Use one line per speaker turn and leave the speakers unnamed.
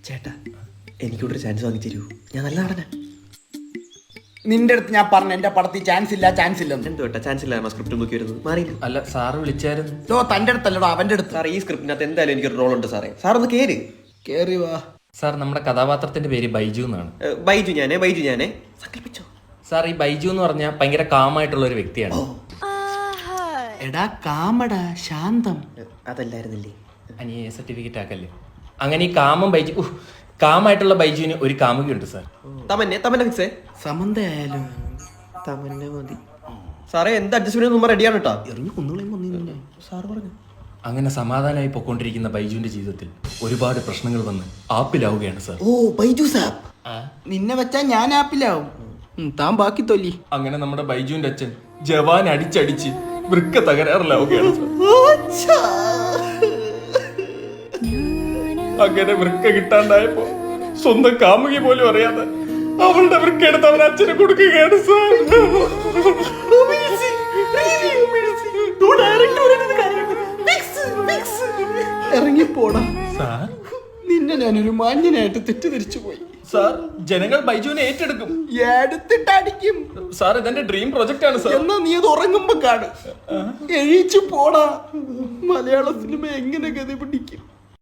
ചേട്ടാ എനിക്കൂടെ ഒരു ചാൻസ് വാങ്ങി തരൂ, ഞാൻ നല്ല നടനാ.
നിന്റെ അടുത്ത് ഞാൻ പറഞ്ഞു എന്റെ പടത്തിൽ ചാൻസ് ഇല്ല
എന്തോ കേട്ടാ ചാൻസ് ഇല്ല, സ്ക്രിപ്റ്റ് നോക്കി വരുന്നത് മാറിയില്ല.
അല്ല സാറ് വിളിച്ചായിരുന്നു.
തന്റെ അടുത്തല്ലടോ അവന്റെ അടുത്ത്.
സാർ ഈ സ്ക്രിപ്റ്റിനകത്ത് എന്തായാലും എനിക്കൊരു റോൾ ഉണ്ട് സാറേ, സാർ ഒന്ന്
കേറി വാ.
സാർ നമ്മുടെ കഥാപാത്രത്തിന്റെ പേര് ബൈജു എന്നാണ്.
ബൈജു ഞാനേ സങ്കല്പിച്ചോ.
സാർ ഈ ബൈജു എന്ന് പറഞ്ഞാൽ ഭയങ്കര കാമായിട്ടുള്ള ഒരു വ്യക്തിയാണ്.
എടാ കാമടാ ശാന്തം.
അതല്ലായിരുന്നില്ലേ?
അനിയെ സർട്ടിഫിക്കറ്റ് ആക്കല്ലേ. അങ്ങനെ ഈ കാമായിട്ടുള്ള ബൈജുവിന് ഒരു കാമുകയുണ്ട് സാർ.
തമന്നെ ഫിക്സേ
സമന്ത ആയാലും
തമന്നെ മതി സാറേ. എന്ത് അഡ്ജസ്റ്റ്മെന്റ് നമ്മൾ റെഡിയാണ് കേട്ടോ.
എറിഞ്ഞു കൊന്നുകളെ
സാറ് പറഞ്ഞു.
അങ്ങനെ സമാധാനമായി പൊക്കോണ്ടിരിക്കുന്ന ബൈജുവിന്റെ ജീവിതത്തിൽ ഒരുപാട് പ്രശ്നങ്ങൾ വന്ന് ആപ്പിലാവുകയാണ് സാർ.
ഓ ബൈജു സാബ്, നിന്നെ വെച്ചാ ഞാൻ ആപ്പിലാവും. താൻ ബാക്കി തൊല്ലി.
അങ്ങനെ നമ്മുടെ ബൈജുവിന്റെ അച്ഛൻ ജവാൻ അടിച്ചടിച്ച് വൃക്ക തകരാറിലാവുകയാണ് സാർ. അങ്ങനെ വൃക്ക കിട്ടാണ്ടായപ്പോ സ്വന്തം കാമുകി പോലും അറിയാതെ അവളുടെ വൃക്ക എടുത്ത് അവൻ അച്ഛന് കൊടുക്കുകയാണ് സാർ.
ഇറങ്ങിപ്പോടാ
സാർ.
നിന്നെ ഞാനൊരു മാന്യനായിട്ട് തെറ്റിദ്ധരിച്ചു പോയി
സാർ ജനങ്ങൾ ബൈജുവിനെ ഏറ്റെടുക്കും,
എടുത്തിട്ടടിക്കും.
സാർ ഇതെന്റെ ഡ്രീം പ്രൊജക്റ്റ് ആണ് സാർ.
എന്നാ നീ അത് ഉറങ്ങുമ്പോ കാട്. എഴീച്ചു പോടാ. മലയാള സിനിമ എങ്ങനെ ഗതി പിടിക്കും?